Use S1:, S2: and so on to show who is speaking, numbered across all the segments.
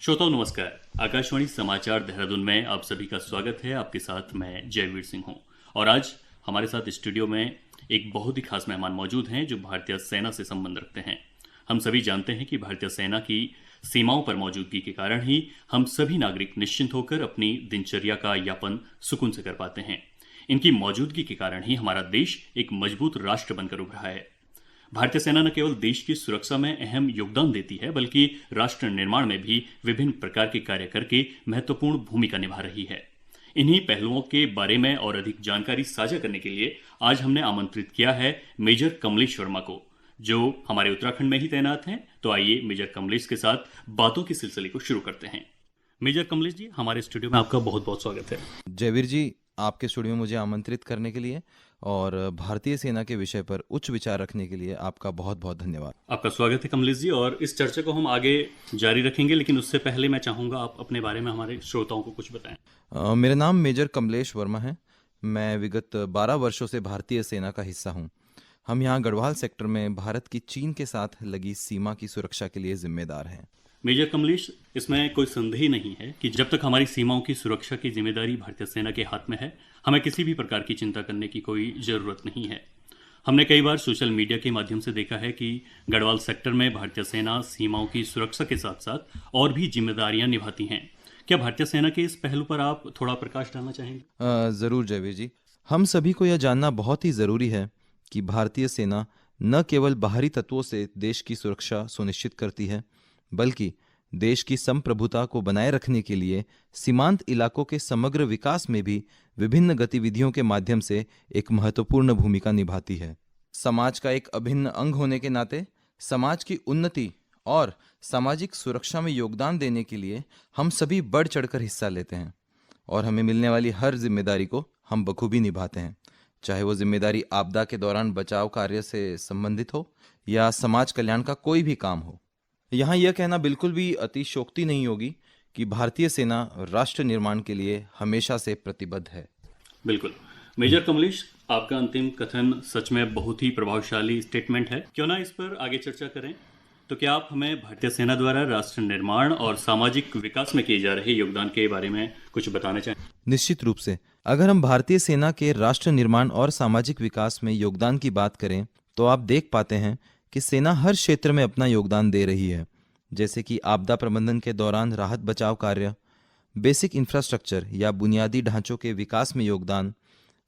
S1: श्रोताओं नमस्कार। आकाशवाणी समाचार देहरादून में आप सभी का स्वागत है। आपके साथ मैं जयवीर सिंह हूं और आज हमारे साथ स्टूडियो में एक बहुत ही खास मेहमान मौजूद हैं जो भारतीय सेना से संबंध रखते हैं। हम सभी जानते हैं कि भारतीय सेना की सीमाओं पर मौजूदगी के कारण ही हम सभी नागरिक निश्चिंत होकर अपनी दिनचर्या का यापन सुकून से कर पाते हैं। इनकी मौजूदगी के कारण ही हमारा देश एक मजबूत राष्ट्र बनकर उभरा है। भारतीय सेना न केवल देश की सुरक्षा में अहम योगदान देती है बल्कि राष्ट्र निर्माण में भी विभिन्न प्रकार के कार्य करके महत्वपूर्ण भूमिका निभा रही है। इन्हीं पहलुओं के बारे में और अधिक जानकारी साझा करने के लिए आज हमने आमंत्रित किया है मेजर कमलेश वर्मा को, जो हमारे उत्तराखंड में ही तैनात हैं। तो आइए मेजर कमलेश के साथ बातों के सिलसिले को शुरू करते हैं। मेजर कमलेश जी, हमारे स्टूडियो में आपका बहुत बहुत स्वागत है।
S2: जयवीर जी, आपके स्टूडियो में मुझे आमंत्रित करने के लिए और भारतीय सेना के विषय पर उच्च विचार रखने के लिए आपका बहुत बहुत धन्यवाद।
S1: आपका स्वागत है कमलेश जी, और इस चर्चा को हम आगे जारी रखेंगे, लेकिन उससे पहले मैं चाहूँगा आप अपने बारे में हमारे श्रोताओं को कुछ बताएं।
S2: मेरा नाम मेजर कमलेश वर्मा है। मैं विगत 12 वर्षों से भारतीय सेना का हिस्सा हूँ। हम यहाँ गढ़वाल सेक्टर में भारत की चीन के साथ लगी सीमा की सुरक्षा के लिए जिम्मेदार हैं।
S1: मेजर कमलेश, इसमें कोई संदेह नहीं है कि जब तक हमारी सीमाओं की सुरक्षा की जिम्मेदारी भारतीय सेना के हाथ में है, हमें किसी भी प्रकार की चिंता करने की कोई ज़रूरत नहीं है। हमने कई बार सोशल मीडिया के माध्यम से देखा है कि गढ़वाल सेक्टर में भारतीय सेना सीमाओं की सुरक्षा के साथ साथ और भी जिम्मेदारियां निभाती हैं। क्या भारतीय सेना के इस पहलू पर आप थोड़ा प्रकाश डालना चाहेंगे?
S2: ज़रूर जयवीर जी। हम सभी को यह जानना बहुत ही ज़रूरी है कि भारतीय सेना न केवल बाहरी तत्वों से देश की सुरक्षा सुनिश्चित करती है, बल्कि देश की संप्रभुता को बनाए रखने के लिए सीमांत इलाकों के समग्र विकास में भी विभिन्न गतिविधियों के माध्यम से एक महत्वपूर्ण भूमिका निभाती है। समाज का एक अभिन्न अंग होने के नाते समाज की उन्नति और सामाजिक सुरक्षा में योगदान देने के लिए हम सभी बढ़ चढ़कर हिस्सा लेते हैं और हमें मिलने वाली हर जिम्मेदारी को हम बखूबी निभाते हैं, चाहे वो जिम्मेदारी आपदा के दौरान बचाव कार्य से संबंधित हो या समाज कल्याण का कोई भी काम हो। यहाँ यह कहना बिल्कुल भी अतिशयोक्ति नहीं होगी कि भारतीय सेना राष्ट्र निर्माण के लिए हमेशा से प्रतिबद्ध है।
S1: बिल्कुल। मेजर कमलेश, आपका अंतिम कथन सच में बहुत ही प्रभावशाली स्टेटमेंट है। क्यों ना इस पर आगे चर्चा करें। तो क्या आप हमें भारतीय सेना द्वारा राष्ट्र निर्माण और सामाजिक विकास में किए जा रहे योगदान के बारे में कुछ बताना चाहें?
S2: निश्चित रूप से। अगर हम भारतीय सेना के राष्ट्र निर्माण और सामाजिक विकास में योगदान की बात करें तो आप देख पाते हैं कि सेना हर क्षेत्र में अपना योगदान दे रही है, जैसे कि आपदा प्रबंधन के दौरान राहत बचाव कार्य, बेसिक इंफ्रास्ट्रक्चर या बुनियादी ढांचों के विकास में योगदान,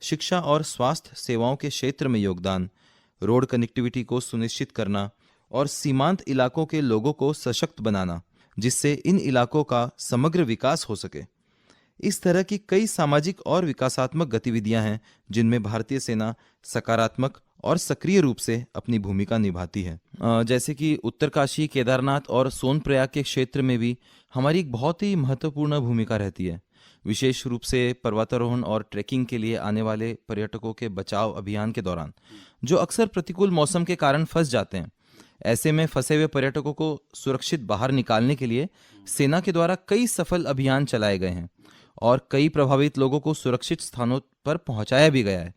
S2: शिक्षा और स्वास्थ्य सेवाओं के क्षेत्र में योगदान, रोड कनेक्टिविटी को सुनिश्चित करना और सीमांत इलाकों के लोगों को सशक्त बनाना, जिससे इन इलाकों का समग्र विकास हो सके। इस तरह की कई सामाजिक और विकासात्मक गतिविधियां हैं जिनमें भारतीय सेना सकारात्मक और सक्रिय रूप से अपनी भूमिका निभाती है। जैसे कि उत्तरकाशी, केदारनाथ और सोनप्रयाग के क्षेत्र में भी हमारी एक बहुत ही महत्वपूर्ण भूमिका रहती है, विशेष रूप से पर्वतारोहण और ट्रैकिंग के लिए आने वाले पर्यटकों के बचाव अभियान के दौरान, जो अक्सर प्रतिकूल मौसम के कारण फंस जाते हैं। ऐसे में फंसे हुए पर्यटकों को सुरक्षित बाहर निकालने के लिए सेना के द्वारा कई सफल अभियान चलाए गए हैं और कई प्रभावित लोगों को सुरक्षित स्थानों पर पहुंचाया भी गया है।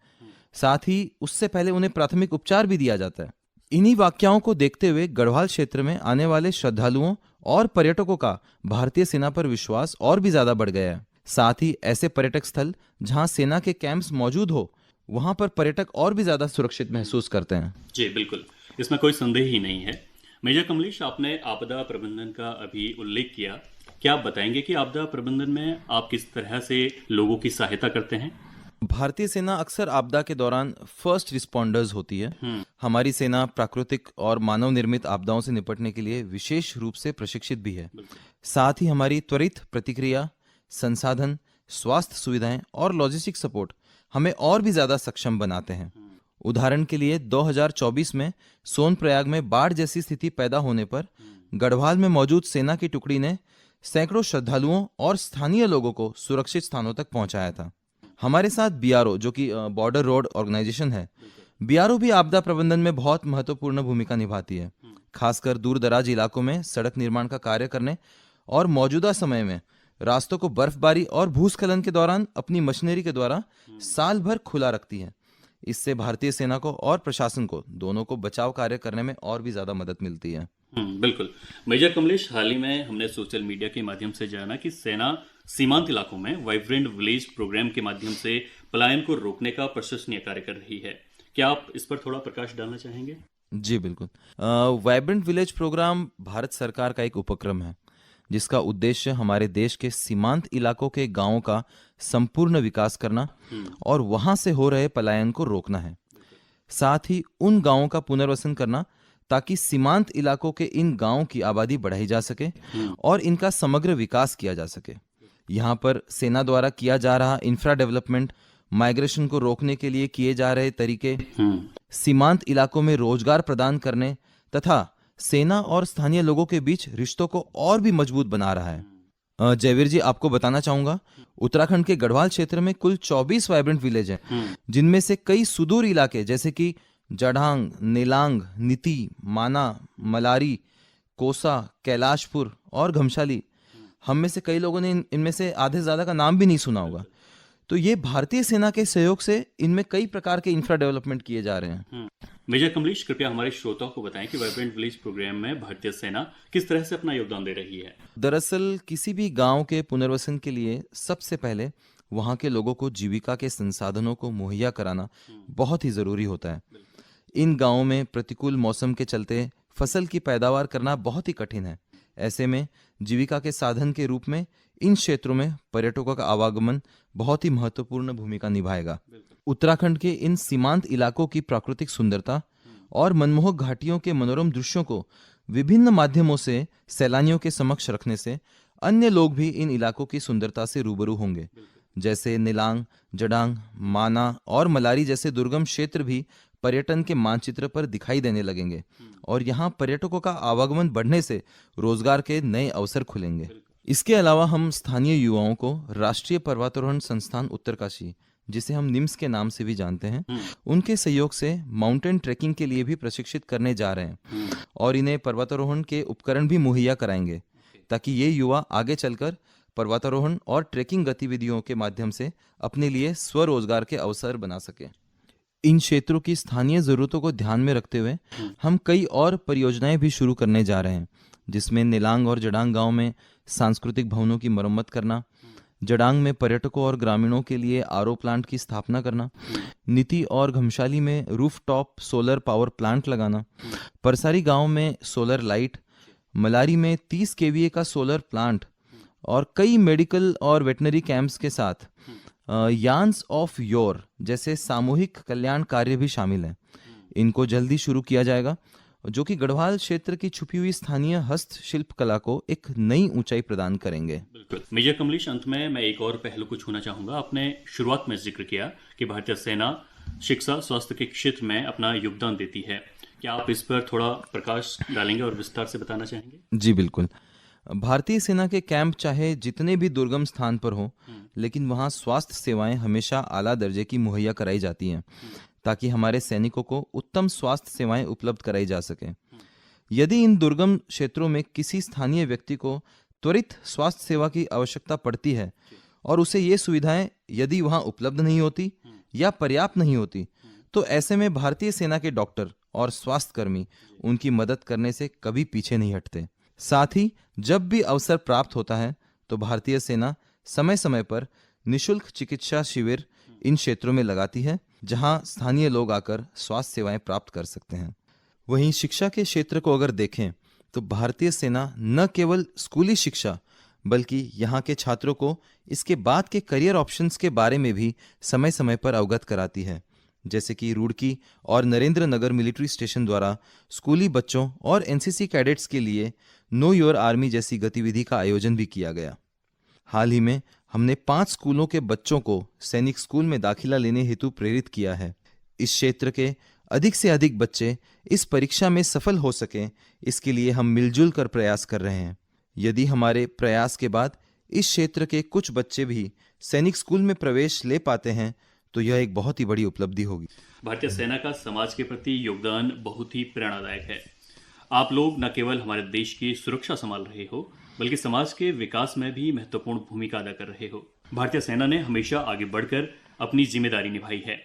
S2: साथ ही उससे पहले उन्हें प्राथमिक उपचार भी दिया जाता है। इन्हीं वाकयाओं को देखते हुए गढ़वाल क्षेत्र में आने वाले श्रद्धालुओं और पर्यटकों का भारतीय सेना पर विश्वास और भी ज्यादा बढ़ गया है। साथ ही ऐसे पर्यटक स्थल जहां सेना के कैंप्स मौजूद हो, वहां पर पर्यटक और भी ज्यादा सुरक्षित महसूस करते हैं।
S1: जी बिल्कुल, इसमें कोई संदेह ही नहीं है। मेजर कमलेश, आपने आपदा प्रबंधन का अभी उल्लेख किया। क्या आप बताएंगे कि आपदा प्रबंधन में आप किस तरह से लोगों की सहायता करते हैं?
S2: भारतीय सेना अक्सर आपदा के दौरान फर्स्ट रिस्पॉन्डर्स होती है। हमारी सेना प्राकृतिक और मानव निर्मित आपदाओं से निपटने के लिए विशेष रूप से प्रशिक्षित भी है। साथ ही हमारी त्वरित प्रतिक्रिया, संसाधन, स्वास्थ्य सुविधाएं और लॉजिस्टिक सपोर्ट हमें और भी ज्यादा सक्षम बनाते हैं। उदाहरण के लिए 2024 में सोनप्रयाग में बाढ़ जैसी स्थिति पैदा होने पर गढ़वाल में मौजूद सेना की टुकड़ी ने सैकड़ों श्रद्धालुओं और स्थानीय लोगों को सुरक्षित स्थानों तक पहुंचाया था। हमारे साथ बीआरओ, जो कि बॉर्डर रोड ऑर्गेनाइजेशन है, बीआरओ भी आपदा प्रबंधन में बहुत महत्वपूर्ण भूमिका निभाती है, खासकर दूर दराज इलाकों में सड़क निर्माण का कार्य करने और मौजूदा समय में रास्तों को बर्फबारी और भूस्खलन के दौरान अपनी मशीनरी के द्वारा साल भर खुला रखती है। इससे भारतीय सेना को और प्रशासन को दोनों को बचाव कार्य करने में और भी ज्यादा मदद मिलती है।
S1: बिल्कुल। मेजर कमलेश, हाल ही में हमने सोशल मीडिया के माध्यम से जाना कि सेना सीमांत इलाकों में वाइब्रेंट विलेज प्रोग्राम के माध्यम से पलायन को रोकने का प्रशंसनीय कार्य कर रही है। क्या आप इस पर थोड़ा प्रकाश डालना चाहेंगे?
S2: जी बिल्कुल। वाइब्रेंट विलेज प्रोग्राम भारत सरकार का एक उपक्रम है जिसका उद्देश्य हमारे देश के सीमांत इलाकों के गांवों का संपूर्ण विकास करना और वहां से हो रहे पलायन को रोकना है। साथ ही उन गांवों का पुनर्वसन करना ताकि सीमांत इलाकों के इन गांवों की आबादी बढ़ाई जा सके और इनका समग्र विकास किया जा सके। यहाँ पर सेना द्वारा किया जा रहा इंफ्रा डेवलपमेंट, माइग्रेशन को रोकने के लिए किए जा रहे तरीके, सीमांत इलाकों में रोजगार प्रदान करने तथा सेना और स्थानीय लोगों के बीच रिश्तों को और भी मजबूत बना रहा है। जयवीर जी, आपको बताना चाहूंगा, उत्तराखंड के गढ़वाल क्षेत्र में कुल 24 वाइब्रेंट विलेज हैं, जिनमें से कई सुदूर इलाके जैसे कि जढ़ांग, नेलांग, नीति, माना, मलारी, कोसा, कैलाशपुर और घमशाली, हम में से कई लोगों ने इनमें से आधे ज्यादा का नाम भी नहीं सुना होगा। तो ये भारतीय सेना के सहयोग से इनमें कई प्रकार के इंफ्रा डेवलपमेंट किए जा रहे हैं।
S1: मेजर कमलेश, कृपया हमारे श्रोताओं को बताएं कि वाइब्रेंट विलेज प्रोग्राम में भारतीय सेना किस तरह से अपना योगदान दे रही है।
S2: दरअसल किसी भी गांव के पुनर्वसन के लिए सबसे पहले वहां के लोगों को जीविका के संसाधनों को मुहैया कराना बहुत ही जरूरी होता है। इन गांवों में प्रतिकूल मौसम के चलते फसल की पैदावार करना बहुत ही कठिन है। ऐसे में जीविका के साधन के रूप में इन क्षेत्रों में पर्यटकों का आवागमन बहुत ही महत्वपूर्ण भूमिका निभाएगा। उत्तराखंड के इन सीमांत इलाकों की प्राकृतिक सुंदरता और मनमोहक घाटियों के मनोरम दृश्यों को विभिन्न माध्यमों से सैलानियों के समक्ष रखने से अन्य लोग भी इन इलाकों की सुंदरता से रूबरू होंगे। जैसे निलांग, जडांग, माना और मलारी जैसे दुर्गम क्षेत्र भी पर्यटन के मानचित्र पर दिखाई देने लगेंगे और यहाँ पर्यटकों का आवागमन बढ़ने से रोजगार के नए अवसर खुलेंगे। इसके अलावा हम स्थानीय युवाओं को राष्ट्रीय पर्वतारोहण संस्थान उत्तरकाशी, जिसे हम निम्स के नाम से भी जानते हैं, उनके सहयोग से माउंटेन ट्रैकिंग के लिए भी प्रशिक्षित करने जा रहे हैं और इन्हें पर्वतारोहण के उपकरण भी मुहैया कराएंगे ताकि ये युवा आगे चलकर पर्वतारोहण और ट्रैकिंग गतिविधियों के माध्यम से अपने लिए स्वरोजगार के अवसर बना सके। इन क्षेत्रों की स्थानीय जरूरतों को ध्यान में रखते हुए हम कई और परियोजनाएं भी शुरू करने जा रहे हैं, जिसमें निलांग और जडांग गांव में सांस्कृतिक भवनों की मरम्मत करना, जडांग में पर्यटकों और ग्रामीणों के लिए आरओ प्लांट की स्थापना करना, नीति और घमशाली में रूफटॉप सोलर पावर प्लांट लगाना, परसारी गांव में सोलर लाइट, मलारी में 30 केवीए का सोलर प्लांट और कई मेडिकल और वेटनरी कैंप्स के साथ यान्स ऑफ योर जैसे सामूहिक कल्याण कार्य भी शामिल हैं। इनको जल्दी शुरू किया जाएगा, जो कि गढ़वाल क्षेत्र की छुपी हुई स्थानीय हस्तशिल्प कला को एक नई ऊंचाई प्रदान करेंगे।
S1: बिल्कुल। मेजर कमलेश, अंत में मैं एक और पहलू को छूना चाहूंगा। आपने शुरुआत में जिक्र किया कि भारतीय सेना शिक्षा, स्वास्थ्य के क्षेत्र में अपना योगदान देती है। क्या आप इस पर थोड़ा प्रकाश डालेंगे और विस्तार से बताना चाहेंगे?
S2: जी बिल्कुल। भारतीय सेना के कैंप चाहे जितने भी दुर्गम स्थान पर हो, लेकिन वहाँ स्वास्थ्य सेवाएं हमेशा आला दर्जे की मुहैया कराई जाती हैं ताकि हमारे सैनिकों को उत्तम स्वास्थ्य सेवाएं उपलब्ध कराई जा सके। यदि इन दुर्गम क्षेत्रों में किसी स्थानीय व्यक्ति को त्वरित स्वास्थ्य सेवा की आवश्यकता पड़ती है और उसे ये सुविधाएं यदि वहाँ उपलब्ध नहीं होती या पर्याप्त नहीं होती, तो ऐसे में भारतीय सेना के डॉक्टर और स्वास्थ्य कर्मी उनकी मदद करने से कभी पीछे नहीं हटते। साथ ही जब भी अवसर प्राप्त होता है तो भारतीय सेना समय समय पर निशुल्क चिकित्सा शिविर इन क्षेत्रों में लगाती है, जहां स्थानीय लोग आकर स्वास्थ्य सेवाएं प्राप्त कर सकते हैं। वहीं शिक्षा के क्षेत्र को अगर देखें तो भारतीय सेना न केवल स्कूली शिक्षा बल्कि यहाँ के छात्रों को इसके बाद के करियर ऑप्शंस के बारे में भी समय समय पर अवगत कराती है। जैसे कि रुड़की और नरेंद्र नगर मिलिट्री स्टेशन द्वारा स्कूली बच्चों और एनसीसी कैडेट्स के लिए नो योर आर्मी जैसी गतिविधि का आयोजन भी किया गया। हाल ही में हमने 5 स्कूलों के बच्चों को सैनिक स्कूल में दाखिला लेने हेतु प्रेरित किया है। इस क्षेत्र के अधिक से अधिक बच्चे इस परीक्षा में सफल हो सकें, इसके लिए हम मिलजुल कर प्रयास कर रहे हैं। यदि हमारे प्रयास के बाद इस क्षेत्र के कुछ बच्चे भी सैनिक स्कूल में प्रवेश ले पाते हैं तो यह एक बहुत ही बड़ी उपलब्धि होगी।
S1: भारतीय सेना का समाज के प्रति योगदान बहुत ही प्रेरणादायक है। आप लोग न केवल हमारे देश की सुरक्षा संभाल रहे हो, बल्कि समाज के विकास में भी महत्वपूर्ण भूमिका अदा कर रहे हो। भारतीय सेना ने हमेशा आगे बढ़कर अपनी जिम्मेदारी निभाई है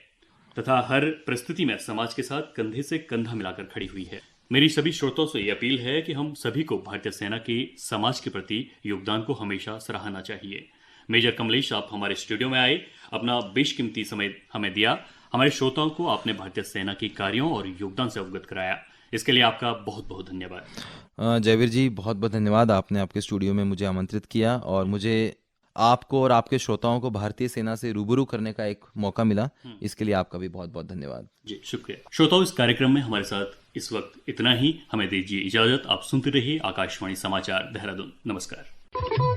S1: तथा हर परिस्थिति में समाज के साथ कंधे से कंधा मिलाकर खड़ी हुई है। मेरी सभी श्रोताओं से ये अपील है कि हम सभी को भारतीय सेना के समाज के प्रति योगदान को हमेशा सराहना चाहिए। मेजर कमलेश, आप हमारे स्टूडियो में आए, अपना बेशकीमती समय हमें दिया, हमारे श्रोताओं को आपने भारतीय सेना के कार्यों और योगदान से अवगत कराया। इसके लिए आपका बहुत बहुत धन्यवाद।
S2: जयवीर जी, बहुत बहुत धन्यवाद। आपने आपके स्टूडियो में मुझे आमंत्रित किया और मुझे आपको और आपके श्रोताओं को भारतीय सेना से रूबरू करने का एक मौका मिला। इसके लिए आपका भी बहुत बहुत धन्यवाद।
S1: जी शुक्रिया। श्रोताओं, इस कार्यक्रम में हमारे साथ इस वक्त इतना ही। हमें दीजिए इजाजत। आप सुनते रहिए आकाशवाणी समाचार देहरादून। नमस्कार।